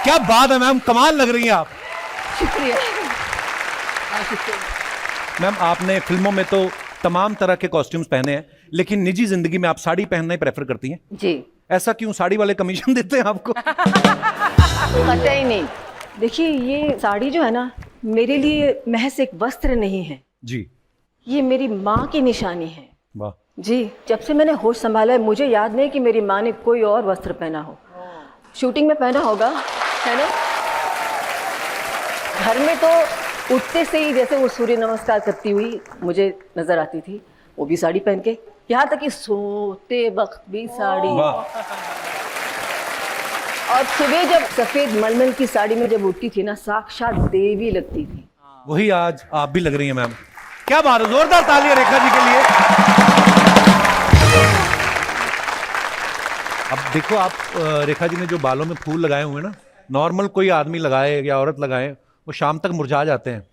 क्या बात है मैम, कमाल लग रही हैं आप। शुक्रिया। मैम आपने फिल्मों में तो तमाम तरह के कॉस्ट्यूम्स पहने हैं, लेकिन निजी जिंदगी में आप साड़ी पहनना ही प्रेफर करती हैं जी। ऐसा क्यों? साड़ी वाले कमीशन देते हैं आपको? पता ही नहीं। देखिए ये साड़ी जो है ना, मेरे लिए महज एक वस्त्र नहीं है जी। ये मेरी माँ की निशानी है। वाह। जी, जब से मैंने होश संभाला है मुझे याद नहीं कि मेरी माँ ने कोई और वस्त्र पहना हो। शूटिंग में पहना होगा, है ना। घर में तो उठते से ही जैसे वो सूर्य नमस्कार करती हुई मुझे नजर आती थी, वो भी साड़ी पहन के, यहाँ तक कि सोते वक्त भी साड़ी। और सुबह जब सफेद मलमल की साड़ी में जब उठती थी ना, साक्षात देवी लगती थी। वही आज आप भी लग रही हैं मैम। क्या बात है, जोरदार तालियां रेखा जी के लिए। अब देखो आप, रेखा जी ने जो बालों में फूल लगाए हुए हैं ना, नॉर्मल कोई आदमी लगाए या औरत लगाए वो शाम तक मुरझा जाते हैं,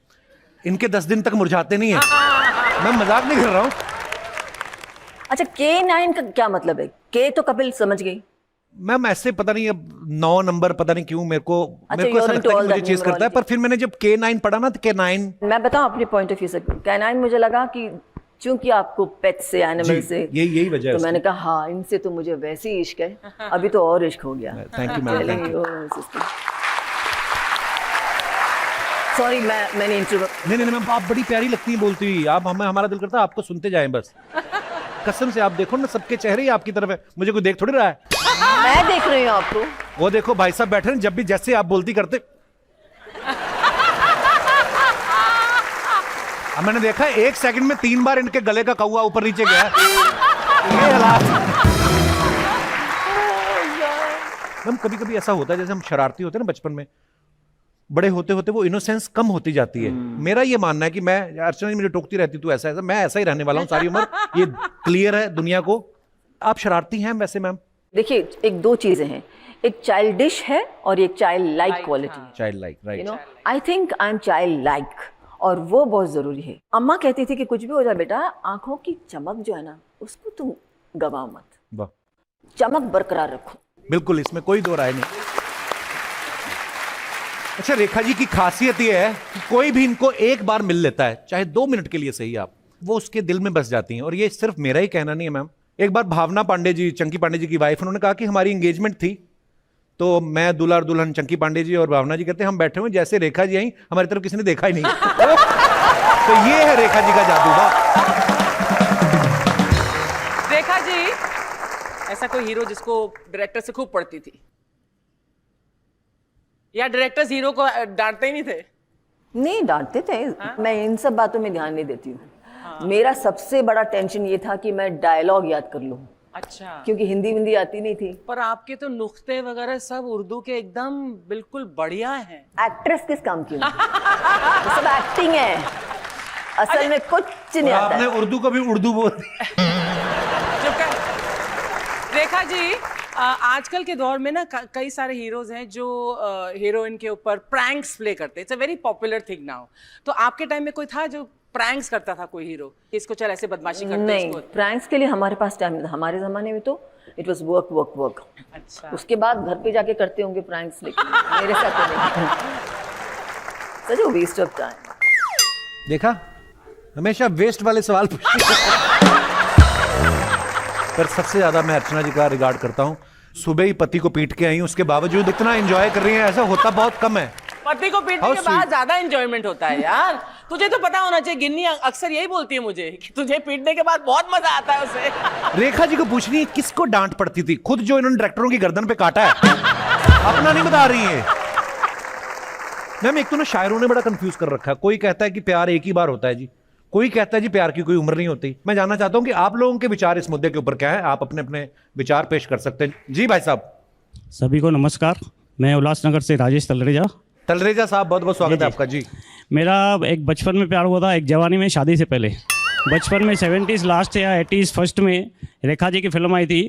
इनके 10 दिन तक मुरझाते नहीं है। मैं मजाक नहीं कर रहा हूं। अच्छा, K9 का क्या मतलब है? के तो कपिल समझ गई मैम, ऐसे पता नहीं, अब 9 नंबर पता नहीं क्यों मेरे को ऐसा लगता है कि मुझे चेस करता है, पर फिर मैंने जब K9 पढ़ा ना तो K9, मैं बताऊं अपने पॉइंट ऑफ व्यू से, K9 मुझे लगा कि चूंकि आपको पेट से, एनिमल से, यही वजह है। तो मैंने कहा हाँ, इनसे तो मुझे वैसे ही इश्क है, अभी तो और इश्क हो गया। Thank you ma'am. सॉरी, मैंने इंटरप्ट। नहीं मैम, आप बड़ी प्यारी लगती हैं बोलती हुई। आप हमारा दिल करता है आपको सुनते जाएं बस। कसम से आप देखो ना, सबके चेहरे ही आपकी तरफ है, मुझे कोई देख थोड़ी रहा है। मैं देख रही हूँ आपको। वो देखो भाई साहब बैठे हैं, जब भी जैसे आप बोलती करते। अब मैंने देखा 1 सेकंड में 3 बार इनके गले का कौवा ऊपर नीचे गया। ये हालात। मैम कभी कभी ऐसा होता है जैसे हम शरारती होते हैं ना बचपन में, बड़े होते होते वो इनोसेंस कम होती जाती है। मेरा ये मानना है कि मैं, अर्चना जी मुझे टोकती रहती तू ऐसा मैं ऐसा ही रहने वाला हूँ सारी उम्र। ये क्लियर है दुनिया को। आप शरारती हैं वैसे मैम? देखिए, एक दो चीजें हैं, एक चाइल्डिश है और एक child like quality. Child like, right. You know, I think I am child like, और वो बहुत जरूरी है। अम्मा कहती थी कि कुछ भी हो जाए बेटा, आंखों की चमक जो है ना, उसको तुम गवाओ मत, वाह। चमक बरकरार रखो। बिल्कुल, इसमें कोई दो राय नहीं। अच्छा, रेखा जी की खासियत ये है कि कोई भी इनको एक बार मिल लेता है, चाहे 2 मिनट के लिए सही, आप वो उसके दिल में बस जाती हैं। और ये सिर्फ मेरा ही कहना नहीं है मैम। एक बार भावना पांडे जी, चंकी पांडे जी की वाइफ, उन्होंने कहा कि हमारी एंगेजमेंट थी, तो मैं दूल्हा और दुल्हन चंकी पांडे जी और भावना जी कहते हैं हम बैठे हुए, जैसे रेखा जी आई हमारी तरफ किसी ने देखा ही नहीं। तो ये है रेखा जी का जादू। रेखा जी ऐसा कोई हीरो जिसको डायरेक्टर से खूब पड़ती थी, या डायरेक्टर्स हीरो को डांटते ही नहीं थे? नहीं, डांटते थे। मैं इन सब बातों में ध्यान नहीं देती हूँ। मेरा सबसे बड़ा टेंशन ये था कि मैं डायलॉग याद कर लूँ। अच्छा। क्योंकि हिंदी आती नहीं थी। पर आपके तो नुक्ते वगैरह सब उर्दू के एकदम बिल्कुल बढ़िया हैं। एक्ट्रेस किस काम की? तो सब एक्टिंग है, असल में कुछ नहीं आता। आपने उर्दू को भी उर्दू बोल दी। रेखा जी, आजकल के दौर में ना कई सारे हीरोज हैं जो हीरोइन के ऊपर प्रैंक्स प्ले करते हैं। It's a very popular thing now. तो आपके टाइम में कोई था जो प्रैंक्स करता था, कोई हीरो इसको चल ऐसे बदमाशी करते? नहीं, प्रैंक्स के लिए हमारे पास टाइम नहीं था। हमारे जमाने में तो it was work work work. अच्छा। उसके बाद घर पे जाके करते होंगे प्रैंक्स, लेकिन मेरे साथ तो नहीं। Such waste of time. देखा, हमेशा वेस्ट वाले सवाल पूछती है। पर सबसे ज्यादा मैं अर्चना जी का रिगार्ड करता हूँ। सुबह ही पति को पीट के आई, उसके बावजूद इतना एंजॉय कर रही है, ऐसा होता बहुत कम है। पति को पीटने के बाद ज्यादा एंजॉयमेंट होता है यार। तुझे तो पता होना चाहिए, गिन्नी अक्सर यही बोलती है मुझे कि तुझे पीटने के बाद बहुत मजा आता है उसे। रेखा जी को पूछनी है किसको डांट पड़ती थी, खुद जो इन्होंने डायरेक्टरों की गर्दन पे काटा है, अपना नहीं बता रही है। मैम एक तो ना शायरों ने बड़ा कंफ्यूज कर रखा है। कोई कहता है कि प्यार एक ही बार होता है जी, कोई कहता है जी प्यार की कोई उम्र नहीं होती। मैं जानना चाहता हूं कि आप लोगों के विचार इस मुद्दे के ऊपर क्या है। आप अपने अपने विचार पेश कर सकते हैं। जी भाई साहब। सभी को नमस्कार। मैं उल्लासनगर से राजेश तलरेजा। तलरेजा साहब, बहुत बहुत स्वागत है आपका। जी, मेरा एक बचपन में प्यार हुआ था, एक जवानी में, शादी से पहले। बचपन में 70s लास्ट या 80s फर्स्ट में रेखा जी की फिल्म आई थी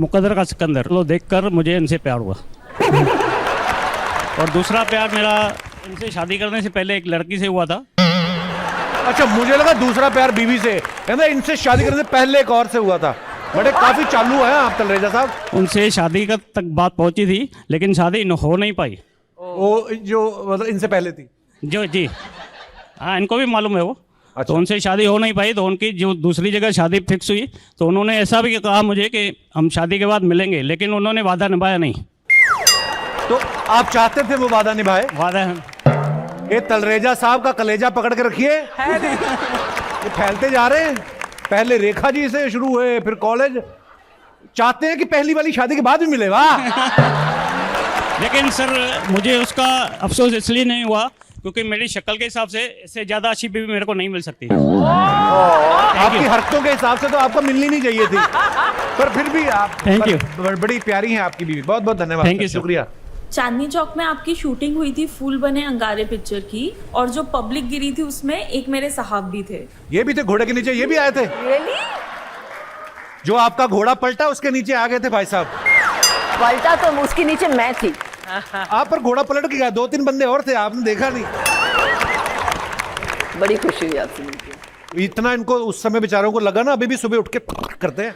मुकद्दर का सिकंदर, तो देखकर मुझे इनसे प्यार हुआ। और दूसरा प्यार मेरा इनसे शादी करने से पहले एक लड़की से हुआ था। अच्छा, मुझे लगा दूसरा प्यार बीवी से, इनसे शादी करने से पहले एक और से हुआ था। बड़े काफी चालू है आप तलरेजा साहब। उनसे शादी का तक बात पहुंची थी, लेकिन शादी हो नहीं पाई। वो जो मतलब इनसे पहले थी। जो जी हाँ, इनको भी मालूम है वो। अच्छा। तो उनसे शादी हो नहीं पाई, तो उनकी जो दूसरी जगह शादी फिक्स हुई, तो उन्होंने ऐसा भी कहा मुझे कि हम शादी के बाद मिलेंगे, लेकिन उन्होंने वादा निभाया नहीं। तो आप चाहते थे वो वादा निभाए? वादा ये तलरेजा साहब का कलेजा पकड़ के रखिए, ये फैलते जा रहे हैं। पहले रेखा जी से शुरू हुए, फिर कॉलेज, चाहते हैं कि पहली वाली शादी के बाद भी मिले। वाह। लेकिन सर मुझे उसका अफसोस इसलिए नहीं हुआ क्योंकि मेरी शक्ल के हिसाब से इससे ज़्यादा अच्छी बीवी मेरे को नहीं मिल सकती। आपकी हरकतों के हिसाब से तो आपको मिलनी नहीं चाहिए थी, पर फिर भी आप Thank you. बड़ी प्यारी हैं आपकी बीवी। बहुत बहुत धन्यवाद। Thank you, sir. शुक्रिया। चांदनी चौक में आपकी शूटिंग हुई थी फूल बने अंगारे पिक्चर की, और जो पब्लिक गिरी थी उसमें एक मेरे साहब भी थे। ये भी थे घोड़े के नीचे, ये भी आए थे। रियली? जो आपका घोड़ा पलटा उसके नीचे आ गए थे भाई साहब। पलटा तो उसके नीचे मैं थी। आप पर घोड़ा पलट गया, 2-3 बंदे और थे, आपने देखा नहीं। बड़ी खुशी हुई आपसे मिलकर। इतना इनको उस समय बेचारों को लगा ना, अभी भी सुबह उठ के करते हैं।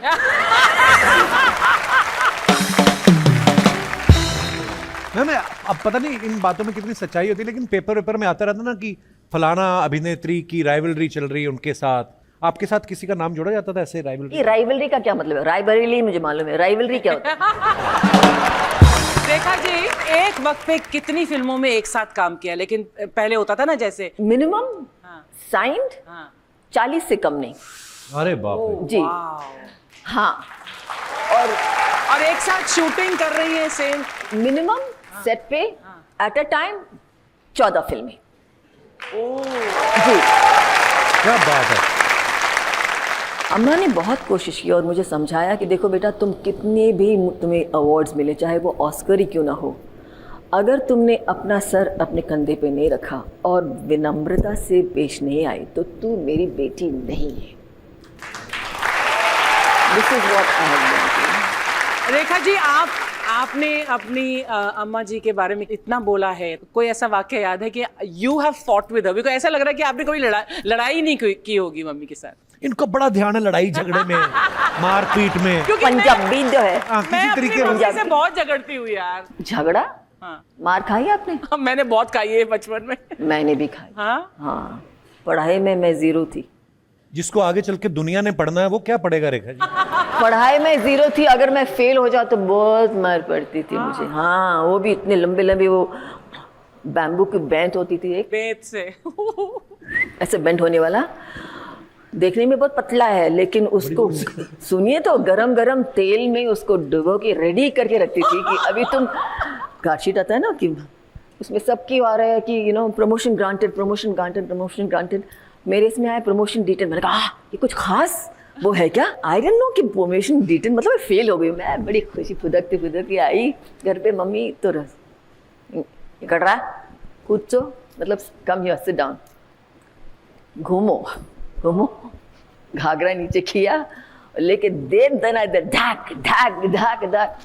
मैं अब पता नहीं इन बातों में कितनी सच्चाई होती है, लेकिन पेपर में आता रहता ना कि फलाना अभिनेत्री की राइवलरी चल रही है उनके साथ। आपके साथ किसी का नाम जोड़ा जाता था ऐसे राइवलरी? ये राइवलरी का क्या मतलब है? राइवलरी मुझे मालूम है, राइवलरी क्या होता है? रेखा जी एक वक्त पे कितनी फिल्मों में एक साथ काम किया, लेकिन पहले होता था ना जैसे मिनिमम साइंड हाँ। 40 से कम नहीं। अरे बाप रे। जी हाँ। और एक साथ शूटिंग कर रही है सेम। मिनिमम सेट पे एट अ टाइम 14 फिल्में। जी क्या बात है। अम्मा ने बहुत कोशिश की और मुझे समझाया कि देखो बेटा, तुम कितने भी तुम्हें अवार्ड्स मिले, चाहे वो ऑस्कर ही क्यों ना हो, अगर तुमने अपना सर अपने कंधे पे नहीं रखा और विनम्रता से पेश नहीं आई तो तू मेरी बेटी नहीं है। This is what I have done. Rekha ji आपने अपनी अम्मा जी के बारे में इतना बोला है, कोई ऐसा वाक्य याद है कि you have fought with her? Because ऐसा लग रहा है कि आपने कभी लड़ाई नहीं की होगी मम्मी के साथ। इनको बड़ा ध्यान है लड़ाई झगड़े में, मारपीट में। क्योंकि पंजाबी जो है, हाँ, मैं किसी तरीके अपनी मम्मी से से बहुत झगड़ती हूँ यार। झगड़ा हाँ। मार खाई आपने? मैंने बहुत खाई है बचपन में। मैंने भी खाई। हाँ हाँ, पढ़ाई में मैं जीरो थी। जिसको आगे चल के दुनिया ने पढ़ना है वो क्या पढ़ेगा रेखा जी? पढ़ाई में जीरो थी, अगर मैं फेल हो जाऊँ तो बहुत मार पड़ती थी मुझे। हाँ, वो भी इतने लंबे लंबे, वो बैम्बू की बेंच होती थी एक, पेट से। ऐसे बेंट होने वाला, देखने में बहुत पतला है, लेकिन उसको सुनिए तो गरम गरम तेल में उसको डुबो के रेडी करके रखती थी कि अभी तुम, कार्डशीट आता है ना कि उसमें सबकी आ रहा है कि promotion granted, promotion granted, promotion granted. मेरे इसमें आया प्रमोशन डिटेन। मैंने कहा ये कुछ खास वो है क्या? आई डोंट नो कि प्रमोशन डिटेन मतलब फेल हो गई। मैं बड़ी खुशी फुदकती आई घर पे, मम्मी तो ये कर रहा है, कुछ मतलब कम हियर, सिट डाउन, घूमो घूमो, घाघरा नीचे किया लेके देन दना इधर धाक धाक धाक धाक,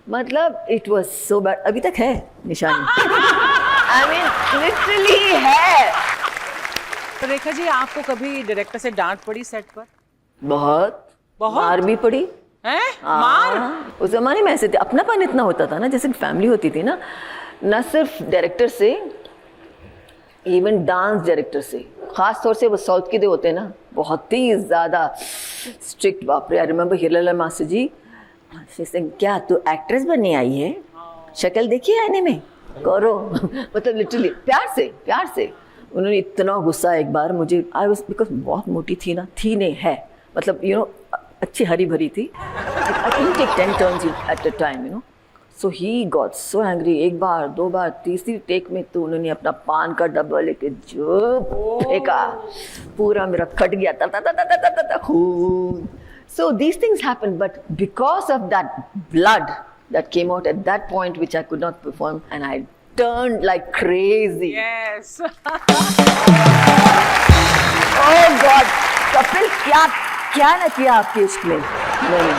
मतलब इट वाज सो बैड। अभी तक है निशानी। आई मीन लिटरली है। तो रेखा जी आपको कभी डायरेक्टर से डांट पड़ी सेट पर? बहुत बहुत? मार भी पड़ी। हैं? मार? उस जमाने में ऐसे थे, अपनापन इतना होता था ना, जैसे फैमिली होती थी ना, न सिर्फ डायरेक्टर से, इवन डांस डायरेक्टर से, खास तौर से वो साउथ के जो होते हैं ना, बहुत ही ज़्यादा स्ट्रिक्ट। बाप रे, आई रिमेंबर हिरला मास्टर जी से, क्या तू एक्ट्रेस बनने आई है? शक्ल देखिए आईने में, करो। मतलब लिटरली प्यार से उन्होंने इतना गुस्सा एक बार मुझे, आई वाज, बिकॉज बहुत मोटी थी ना, थी नहीं है, मतलब अच्छी हरी भरी थी। I can take 10 turns at a time, so he got so angry. एक बार, 2 बार, तीसरी टेक में तो उन्होंने अपना पान का डब्बा लेके जो फेंका, पूरा मेरा कट गया, ता खून। So these things happen, but because of that blood that came out at that point, which I could not perform, and I turned like crazy. Yes. Oh God, Kapil क्या ना किया आपके इश्क में। नहीं।